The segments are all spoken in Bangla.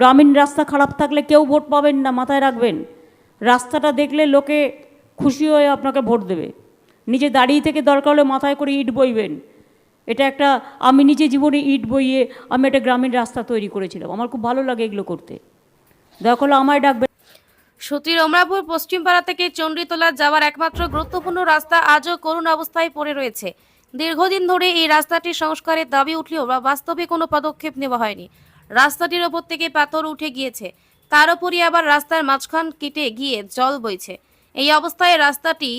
গ্রামীণ রাস্তা খারাপ থাকলে কেউ ভোট পাবেন না, মাথায় রাখবেন। রাস্তাটা দেখলে লোকে খুশি হয়ে আপনাকে ভোট দেবে। নিজে দাঁড়িয়ে থেকে দরকার হলে মাথায় করে ইট বইবেন। এটা একটা, আমি নিজে জীবনে ইট বইয়ে আমি একটা গ্রামীণ রাস্তা তৈরি করেছিলাম। আমার খুব ভালো লাগে এগুলো করতে। দরকার হলে আমায় ডাকবেন। সুতির অমরাপুর পশ্চিমপাড়া থেকে চণ্ডীতলা যাওয়ার একমাত্র গুরুত্বপূর্ণ রাস্তা আজও করুণ অবস্থায় পড়ে রয়েছে। দীর্ঘদিন ধরে এই রাস্তাটি সংস্কারের দাবি উঠলেও বাস্তবে কোনো পদক্ষেপ নেওয়া হয়নি। রাস্তাটির ওপর থেকে পাথর উঠে গিয়েছে, তার উপরই আবার রাস্তার মাঝখান কেটে গিয়ে জল বইছে। এই অবস্থায় রাস্তাটি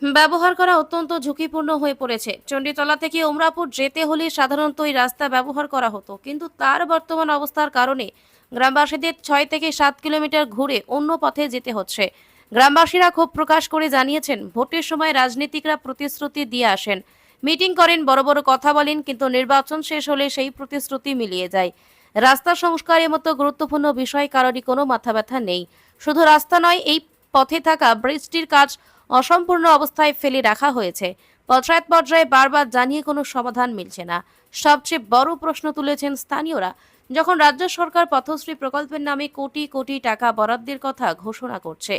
ব্যবহার করা অত্যন্ত ঝুঁকিপূর্ণ হয়ে পড়েছে। চণ্ডীতলা থেকে অমরাপুর যেতে হলে সাধারণত এই রাস্তা ব্যবহার করা হতো, কিন্তু তার বর্তমান অবস্থার কারণে গ্রামবাসীদের 6 থেকে 7 কিলোমিটার ঘুরে অন্য পথে যেতে হচ্ছে। গ্রামবাসীরা ক্ষোভ প্রকাশ করে জানিয়েছেন, ভোটের সময় রাজনীতিকরা প্রতিশ্রুতি দিয়ে আসেন, মিটিং করেন, বড় বড় কথা বলেন, কিন্তু নির্বাচন শেষ হলে সেই প্রতিশ্রুতি মিলিয়ে যায়। রাস্তা সংস্কারের মতো গুরুত্বপূর্ণ বিষয় কারোরই কোনো মাথা ব্যথা নেই। শুধু রাস্তা নয়, এই পথে থাকা ব্রিজটির কাজ অসম্পূর্ণ অবস্থায় ফেলে রাখা হয়েছে। পঞ্চায়েত পর্যায়ে বারবার জানিয়ে কোনো সমাধান মিলছে না। সবচেয়ে বড় প্রশ্ন তুলেছেন স্থানীয়রা, যখন রাজ্য সরকার পথশ্রী প্রকল্পের নামে কোটি কোটি টাকা বরাদ্দের কথা ঘোষণা করছে,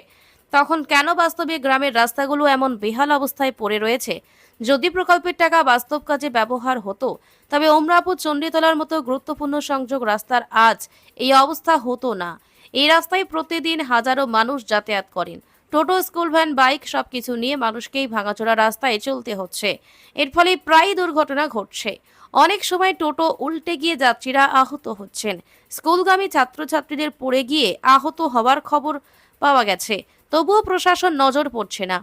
তখন কেন বাস্তবে গ্রামের রাস্তাগুলো এমন বেহাল অবস্থায় পড়ে রয়েছে? যদি প্রকল্পের টাকা বাস্তব কাজে ব্যবহার হতো, তবে অমরাপুর চণ্ডীতলার মতো গুরুত্বপূর্ণ সংযোগ রাস্তার আজ এই অবস্থা হতো না। এই রাস্তায় প্রতিদিন হাজারো মানুষ যাতায়াত করেন। টোটো, স্কুল ভ্যান, বাইক সবকিছু নিয়ে মানুষকেই ভাঙাচোরা রাস্তায় চলতে হচ্ছে। এর ফলে প্রায় দুর্ঘটনা ঘটছে। অনেক সময় টোটো উল্টে গিয়ে যাত্রীরা আহত হচ্ছেন। স্কুলগামী ছাত্রছাত্রীদের পড়ে গিয়ে আহত হওয়ার খবর পাওয়া গেছে, তবুও প্রশাসন নজর পড়ছে না।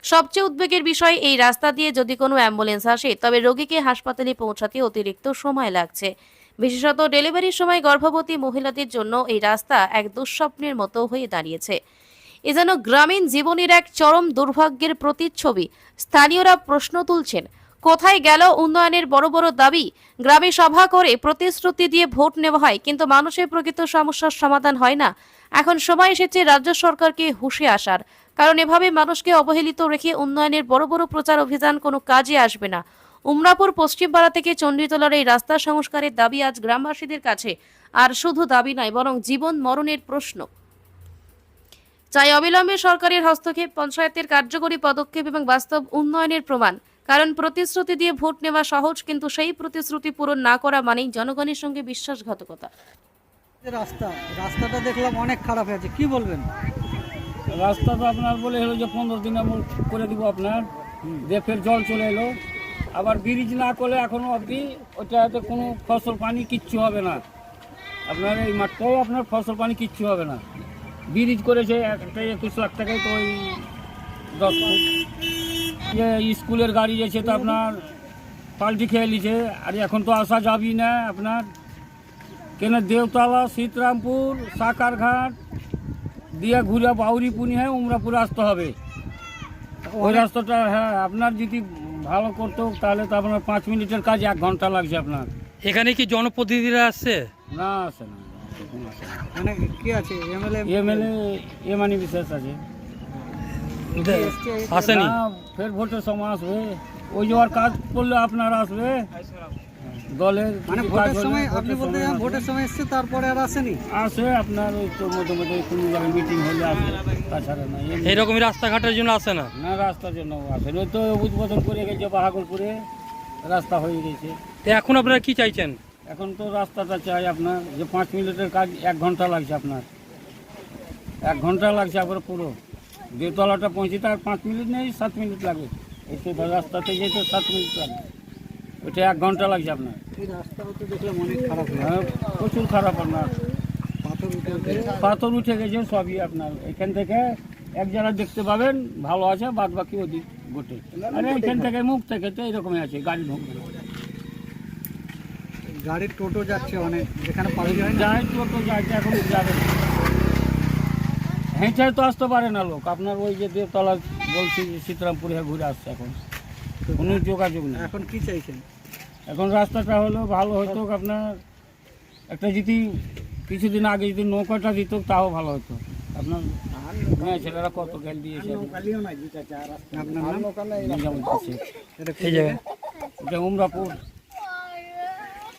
সবচেয়ে উদ্বেগের বিষয়, এই রাস্তা দিয়ে যদি কোনো অ্যাম্বুলেন্স আসে, তবে রোগীকে হাসপাতালে পৌঁছাতে অতিরিক্ত সময় লাগছে। বিশেষত ডেলিভারির সময় গর্ভবতী মহিলাদের জন্য এই রাস্তা এক দুঃস্বপ্নের মতো হয়ে দাঁড়িয়েছে। এ যেন গ্রামীণ জীবনের এক চরম দুর্ভাগ্যের প্রতিচ্ছবি। স্থানীয়রা প্রশ্ন তুলছেন, কোথায় গেল উন্নয়নের বড় বড় দাবি? গ্রামে সভা করে প্রতিশ্রুতি দিয়ে ভোট নেওয়া হয়, কিন্তু মানুষের প্রকৃত সমস্যার সমাধান হয় না। এখন সময় এসেছে রাজ্য সরকারকে হুঁশে আসার, কারণ এভাবে মানুষকে অবহেলিত রেখে উন্নয়নের বড় বড় প্রচার অভিযান কোনো কাজে আসবে না। উমরাপুর পশ্চিমপাড়া থেকে চণ্ডীতলার এই রাস্তা সংস্কারের দাবি আজ গ্রামবাসীদের কাছে আর শুধু দাবি নয়, বরং জীবন মরণের প্রশ্ন। চাই অবিলম্বে সরকারের হস্তক্ষেপ, পঞ্চায়েতের কার্যকরী পদক্ষেপ এবং বাস্তব উন্নয়নের প্রমাণ। কারণ প্রতিশ্রুতি দিয়ে ভোট নেওয়া সহজ, কিন্তু সেই প্রতিশ্রুতি পূরণ না করা মানেই জনগণের সঙ্গে বিশ্বাসঘাতকতা। রাস্তাটা দেখলাম অনেক খারাপ হয়েছে, কি বলবেন? রাস্তা তো আপনার বলে হলো যে 15 দিন এমন করে দিব আপনার, দিয়ে ফের জল চলে এলো। আবার ব্রিজ না করলে এখনো অবধি ওটাতে কোনো ফসল পানি কিচ্ছু হবে না। আপনার এই মাঠটাই আপনার ফসল পানি কিচ্ছু হবে না। ব্রিজ করেছে একটা 21 লাখ টাকায়, তো ওই 10 ফুট যে স্কুলের গাড়ি যেছে তো আপনার পাল্টি খেয়ে নিছে। আর এখন তো আসা যাবি না আপনার, কেন দেওতলা, সীতরামপুর, সাকারঘাট দিয়ে ঘুরে বাউরিপুনি হয়ে উমরাপুরে আসতে হবে। ওই রাস্তাটা হ্যাঁ আপনার যদি ভালো করতো তাহলে তো আপনার 5 মিনিটের কাজ 1 ঘন্টা লাগছে আপনার। এখানে কি জনপ্রতিনিধিরা আসছে? না আসে না, মানে কি আছে, এমএলএ এমানি বিশেষ আছে, আসেনি। না, ফের ভোটের সময় আসবে, ওই যে ওর কাজ করলে আপনার আসবে দলের। মানে ভোটের সময় আপনি বলতে চান ভোটের সময় এসছে তারপরে আর আসেনি? আসে আপনার ওই তো মোটামুটি কোনো জায়গায় মিটিং হলে আসে, তাছাড়া না। এইরকমই রাস্তাঘাটের জন্য আসে না? না, রাস্তার জন্য আসে, ওই তো উদ্বোধন করে গেছে বাহাগলপুরে, রাস্তা হয়ে গেছে। তো এখন আপনারা কি চাইছেন? এখন তো রাস্তাটা চাই আপনার, যে 5 মিনিটের কাজ 1 ঘন্টা লাগছে আপনার, 1 ঘন্টা লাগছে আপনার পুরো দেওতলাটা পৌঁছিতে। আর 5 মিনিট নেই, 7 মিনিট লাগে। এসে রাস্তাতে যেতে 7 মিনিট লাগে, ওইটা 1 ঘন্টা লাগছে আপনার। এই রাস্তাও তো দেখলাম অনেক খারাপ হ্যাঁ, প্রচুর খারাপ আপনার, পাথর উঠে পাথর উঠে গেছে সবই আপনার। এখান থেকে এক জায়গায় দেখতে পাবেন ভালো আছে, বাদ বাকি ওদিক গোটে। আর এখান থেকে মুখ থেকে তো এরকমই আছে, গাড়ি ঢুকবে না। গাড়ির টোটো যাচ্ছে অনেক, যেখানে পাওয়া যায় না। যাই টোটো যাচ্ছে, এখন যাবে না, হেঁটে তো আসতে পারে না লোক আপনার। ওই যে দেবতলা বলছি সীতারামপুরে ঘুরে আসছে, এখন কোনো যোগাযোগ নেই। এখন কি চাইছেন? এখন রাস্তাটা হলো ভালো হতো আপনার, একটা যদি কিছুদিন আগে যদি নৌকাটা দিত তাও ভালো হতো আপনার। হ্যাঁ, ছেলেরা কত গেল দিয়েছে। আপনার নাম? নিজামুদ্দিন শেখ। এটা এই জায়গায় এটা উমরাপুর।